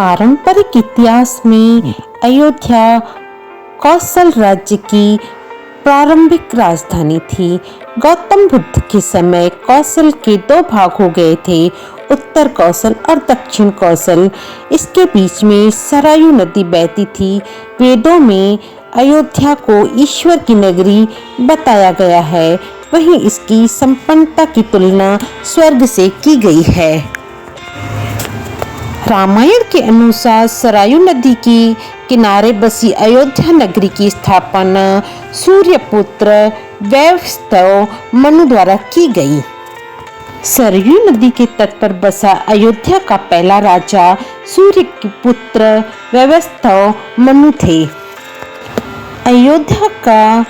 पारंपरिक इतिहास में अयोध्या कौशल राज्य की प्रारंभिक राजधानी थी। गौतम बुद्ध के समय कौशल के दो भाग हो गए थे, उत्तर कौशल और दक्षिण कौशल। इसके बीच में सरयू नदी बहती थी। वेदों में अयोध्या को ईश्वर की नगरी बताया गया है, वहीं इसकी संपन्नता की तुलना स्वर्ग से की गई है। रामायण के अनुसार सरयू नदी के किनारे बसी अयोध्या नगरी की स्थापना सूर्यपुत्र वैवस्वत मनु द्वारा की गई। सरयू नदी के तट पर बसा अयोध्या का पहला राजा सूर्यपुत्र वैवस्वत मनु थे। अयोध्या का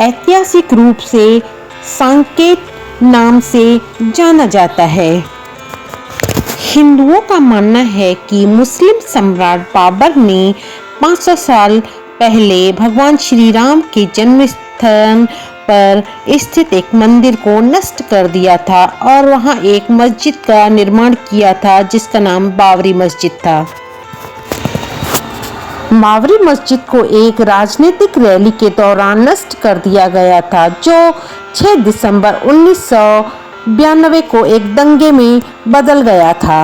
ऐतिहासिक रूप से साकेत नाम से जाना जाता है। हिंदुओं का मानना है कि मुस्लिम सम्राट बाबर ने 500 साल पहले भगवान श्री राम के जन्म स्थान पर स्थित एक मंदिर को नष्ट कर दिया था और वहां एक मस्जिद का निर्माण किया था जिसका नाम बाबरी मस्जिद था। बाबरी मस्जिद को एक राजनीतिक रैली के दौरान नष्ट कर दिया गया था, जो 6 दिसंबर 1992 को एक दंगे में बदल गया था।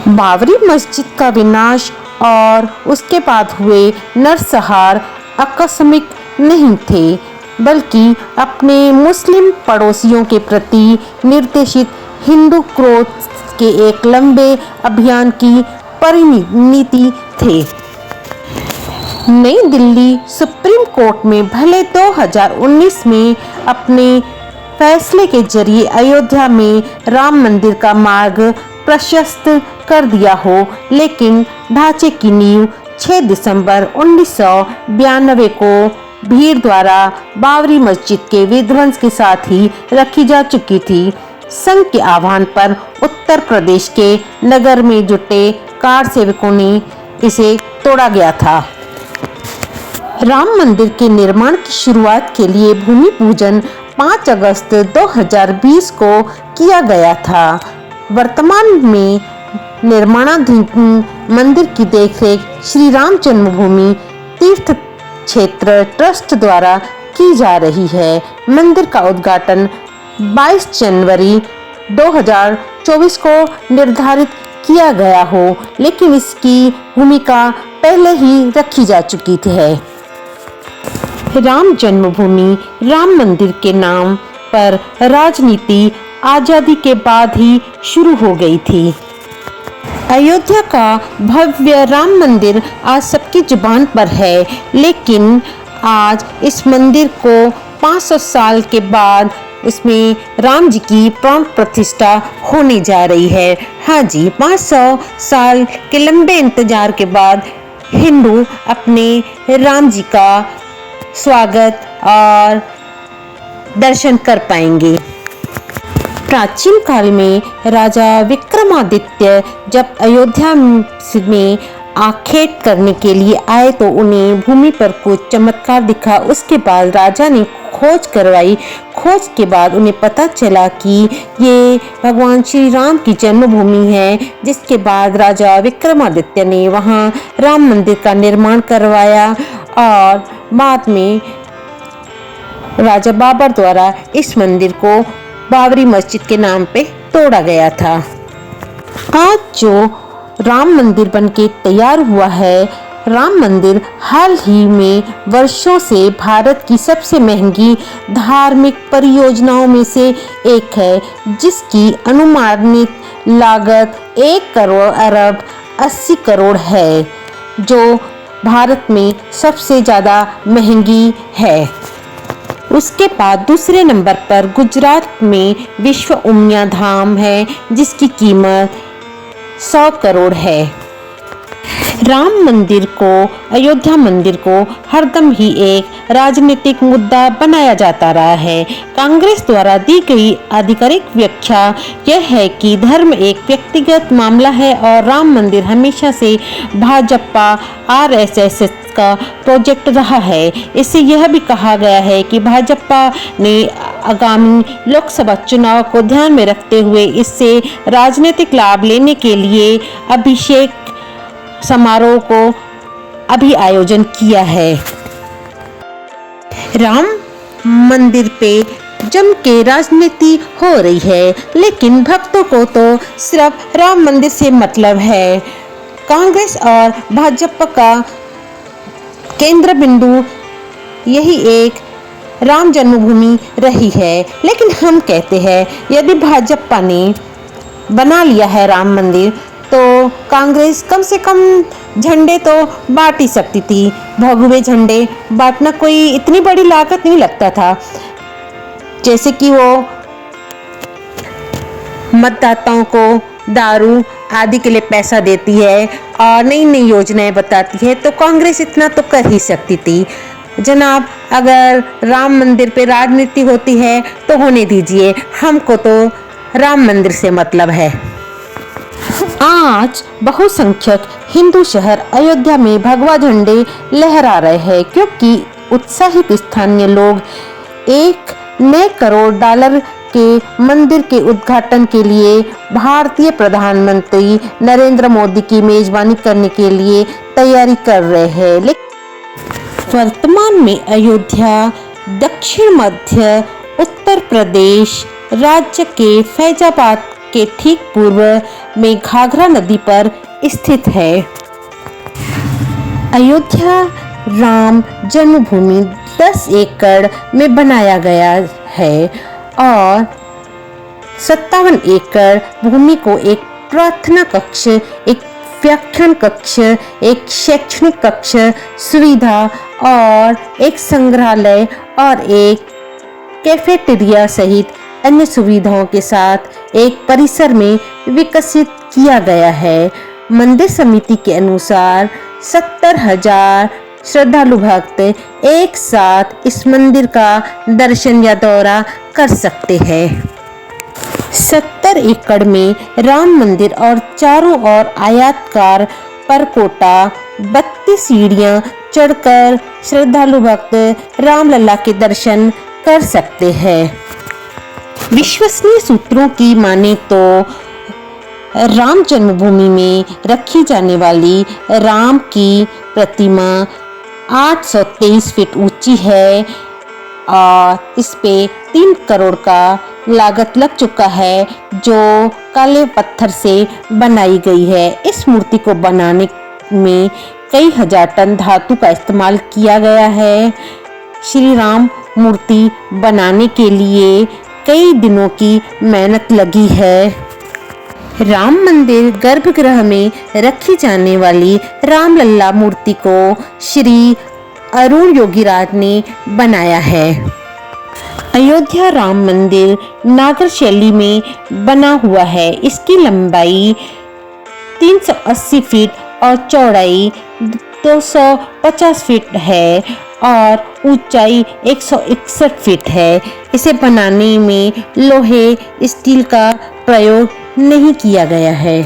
बाबरी मस्जिद का विनाश और उसके बाद हुए नरसंहार आकस्मिक नहीं थे, बल्कि अपने मुस्लिम पड़ोसियों के प्रति निर्देशित हिंदू क्रोध के एक लंबे अभियान की परिणति थे। नई दिल्ली सुप्रीम कोर्ट में भले 2019 में अपने फैसले के जरिए अयोध्या में राम मंदिर का मार्ग प्रशस्त कर दिया हो, लेकिन ढांचे की नींव 6 दिसंबर 1992 को भीड़ द्वारा बाबरी मस्जिद के विध्वंस के साथ ही रखी जा चुकी थी। संघ के आह्वान पर उत्तर प्रदेश के नगर में जुटे कार सेवकों ने इसे तोड़ा गया था। राम मंदिर के निर्माण की शुरुआत के लिए भूमि पूजन 5 अगस्त 2020 को किया गया था। वर्तमान में निर्माणाधीन मंदिर की देखरेख श्री राम जन्मभूमि तीर्थ क्षेत्र ट्रस्ट द्वारा की जा रही है। मंदिर का उद्घाटन 22 जनवरी 2024 को निर्धारित किया गया हो, लेकिन इसकी भूमिका पहले ही रखी जा चुकी है। राम जन्मभूमि राम मंदिर के नाम पर राजनीति आजादी के बाद ही शुरू हो गई थी। अयोध्या का भव्य राम मंदिर आज सबकी जुबान पर है, लेकिन आज इस मंदिर को 500 साल के बाद इसमें राम जी की प्राण प्रतिष्ठा होने जा रही है। हाँ जी, 500 साल के लंबे इंतजार के बाद हिंदू अपने राम जी का स्वागत और दर्शन कर पाएंगे। प्राचीन काल में राजा विक्रमादित्य जब अयोध्या में आखेट करने के लिए आए तो उन्हें भूमि पर कुछ चमत्कार दिखा। उसके बाद राजा ने खोज करवाई। खोज के बाद उन्हें पता चला कि ये भगवान श्री राम की जन्मभूमि है, जिसके बाद राजा विक्रमादित्य ने वहां राम मंदिर का निर्माण करवाया और बाद में राजा बाबर द्वारा इस मंदिर को बाबरी मस्जिद के नाम पे तोड़ा गया था। आज जो राम मंदिर बनके तैयार हुआ है, राम मंदिर हाल ही में वर्षों से भारत की सबसे महंगी धार्मिक परियोजनाओं में से एक है, जिसकी अनुमानित लागत 1 करोड़ अरब 80 करोड़ है, जो भारत में सबसे ज़्यादा महंगी है। उसके बाद दूसरे नंबर पर गुजरात में विश्व उमिया धाम है, जिसकी कीमत 100 करोड़ है। राम मंदिर को, अयोध्या मंदिर को हरदम ही एक राजनीतिक मुद्दा बनाया जाता रहा है। कांग्रेस द्वारा दी गई आधिकारिक व्याख्या यह है कि धर्म एक व्यक्तिगत मामला है और राम मंदिर हमेशा से भाजपा आरएसएस का प्रोजेक्ट रहा है। इससे यह भी कहा गया है कि भाजपा ने आगामी लोकसभा चुनाव को ध्यान में रखते हुए इससे राजनीतिक लाभ लेने के लिए अभिषेक समारोह को अभी आयोजन किया है। राम मंदिर पे जम के राजनीति हो रही है, लेकिन भक्तों को तो सिर्फ राम मंदिर से मतलब है। कांग्रेस और भाजपा का केंद्र बिंदु यही एक राम जन्मभूमि रही है, लेकिन हम कहते हैं यदि भाजपा ने बना लिया है राम मंदिर तो कांग्रेस कम से कम झंडे तो बांट ही सकती थी। भगवे झंडे बांटना कोई इतनी बड़ी लागत नहीं लगता था। जैसे कि वो मतदाताओं को दारू आदि के लिए पैसा देती है और नई नई योजनाएं बताती है, तो कांग्रेस इतना तो कर ही सकती थी। जनाब, अगर राम मंदिर पे राजनीति होती है तो होने दीजिए, हमको तो राम मंदिर से मतलब है। आज बहुसंख्यक हिंदू शहर अयोध्या में भगवा झंडे लहरा रहे हैं, क्योंकि उत्साहित स्थानीय लोग $1 करोड़ के मंदिर के उद्घाटन के लिए भारतीय प्रधानमंत्री नरेंद्र मोदी की मेजबानी करने के लिए तैयारी कर रहे हैं। लेकिन वर्तमान में अयोध्या दक्षिण मध्य उत्तर प्रदेश राज्य के फैजाबाद के ठीक पूर्व में घाघरा नदी पर स्थित है। अयोध्या राम जन्मभूमि 10 एकड़ में बनाया गया है और 57 एकड़ भूमि को एक प्रार्थना कक्ष, एक व्याख्यान कक्ष, एक शैक्षणिक कक्ष सुविधा और एक संग्रहालय और एक कैफेटेरिया सहित अन्य सुविधाओं के साथ एक परिसर में विकसित किया गया है। मंदिर समिति के अनुसार 70,000 श्रद्धालु भक्त एक साथ इस मंदिर का दर्शन या दौरा कर सकते हैं। 70 एकड़ में राम मंदिर और चारों ओर आयताकार परकोटा 32 सीढ़ियां चढ़कर श्रद्धालु भक्त रामलला के दर्शन कर सकते हैं। विश्वसनीय सूत्रों की माने तो राम जन्मभूमि में रखी जाने वाली राम की प्रतिमा 823 फीट ऊंची है और इस पे 3 करोड़ का लागत लग चुका है, जो काले पत्थर से बनाई गई है। इस मूर्ति को बनाने में कई हजार टन धातु का इस्तेमाल किया गया है। श्री राम मूर्ति बनाने के लिए कई दिनों की मेहनत लगी है। राम मंदिर गर्भगृह में रखी जाने वाली रामलला मूर्ति को श्री अरुण योगीराज ने बनाया है। अयोध्या राम मंदिर नागर शैली में बना हुआ है। इसकी लंबाई 380 फीट और चौड़ाई 250 फीट है और ऊंचाई 161 फीट है। इसे बनाने में लोहे स्टील का प्रयोग नहीं किया गया है।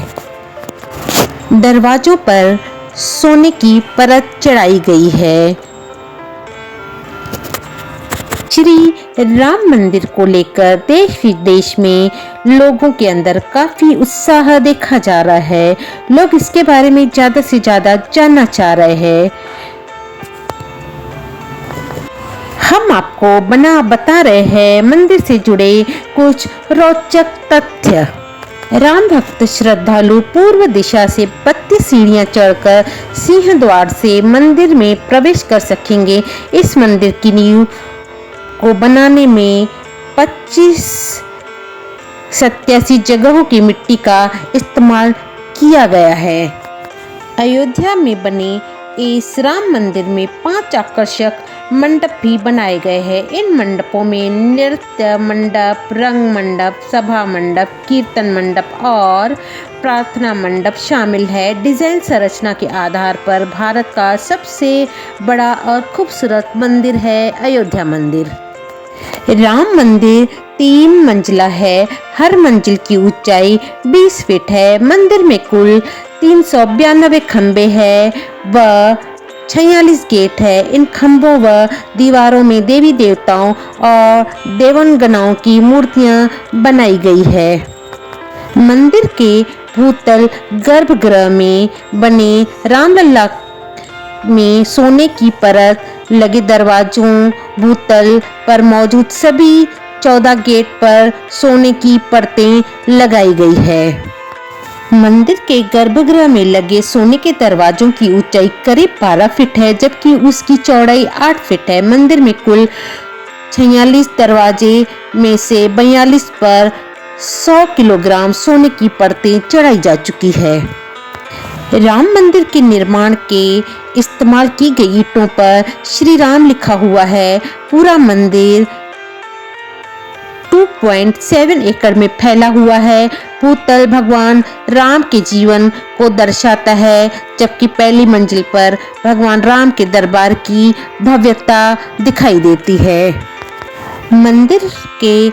दरवाजों पर सोने की परत चढ़ाई गई है। श्री राम मंदिर को लेकर देश विदेश में लोगों के अंदर काफी उत्साह देखा जा रहा है। लोग इसके बारे में ज्यादा से ज्यादा जानना चाह रहे हैं। हम आपको बता रहे हैं मंदिर से जुड़े कुछ रोचक तथ्य। राम भक्त श्रद्धालु पूर्व दिशा से 32 सीढ़ियां चढ़कर सिंह द्वार से मंदिर में प्रवेश कर सकेंगे। इस मंदिर की नींव को बनाने में 87 जगहों की मिट्टी का इस्तेमाल किया गया है। अयोध्या में बने इस राम मंदिर में 5 आकर्षक मंडप भी बनाए गए हैं। इन मंडपों में नृत्य मंडप, रंग मंडप, सभा मंडप, कीर्तन मंडप और प्रार्थना मंडप शामिल है। डिज़ाइन संरचना के आधार पर भारत का सबसे बड़ा और खूबसूरत मंदिर है अयोध्या मंदिर। राम मंदिर 3 मंजिला है। हर मंजिल की ऊंचाई 20 फीट है। मंदिर में कुल 392 खंबे हैं व 46 गेट है। इन खंभों व दीवारों में देवी देवताओं और देवांगनाओं की मूर्तियां बनाई गई है। मंदिर के भूतल गर्भगृह में बने रामलला में सोने की परत लगे दरवाजों भूतल पर मौजूद सभी 14 गेट पर सोने की परतें लगाई गई है। मंदिर के गर्भगृह में लगे सोने के दरवाजों की ऊंचाई करीब 12 फीट है, जबकि उसकी चौड़ाई 8 फीट है। मंदिर में कुल 46 दरवाजे में से 42 पर 100 किलोग्राम सोने की परतें चढ़ाई जा चुकी है। राम मंदिर के निर्माण के इस्तेमाल की गई ईंटों पर श्री राम लिखा हुआ है। पूरा मंदिर 2.7 एकड़ में फैला हुआ है। भूतल भगवान राम के जीवन को दर्शाता है, जबकि पहली मंजिल पर भगवान राम के दरबार की भव्यता दिखाई देती है। मंदिर के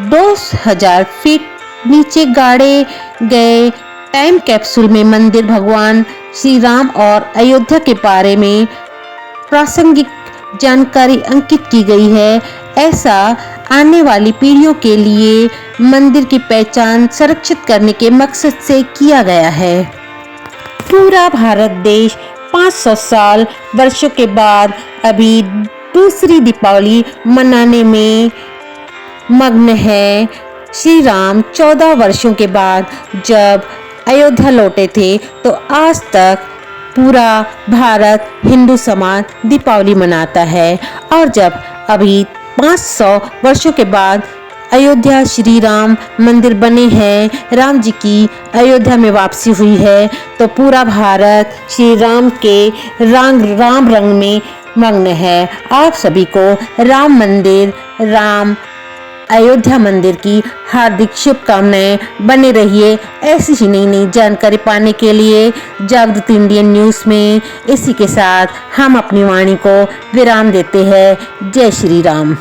2000 फीट नीचे गाड़े गए टाइम कैप्सूल में मंदिर भगवान श्री राम और अयोध्या के बारे में प्रासंगिक जानकारी अंकित की गई है। ऐसा आने वाली पीढ़ियों के लिए मंदिर की पहचान संरक्षित करने के मकसद से किया गया है। पूरा भारत देश 500 वर्षों के बाद अभी दूसरी दीपावली मनाने में मग्न है। श्री राम 14 वर्षों के बाद जब अयोध्या लौटे थे तो आज तक पूरा भारत हिंदू समाज दीपावली मनाता है, और जब अभी 500 वर्षों के बाद अयोध्या श्री राम मंदिर बने हैं, राम जी की अयोध्या में वापसी हुई है, तो पूरा भारत श्री राम के राम रंग में मग्न है। आप सभी को राम मंदिर, राम अयोध्या मंदिर की हार्दिक शुभकामनाएं। बने रहिए ऐसी ही नई नई जानकारी पाने के लिए जागृत इंडियन न्यूज़ में। इसी के साथ हम अपनी वाणी को विराम देते हैं। जय श्री राम।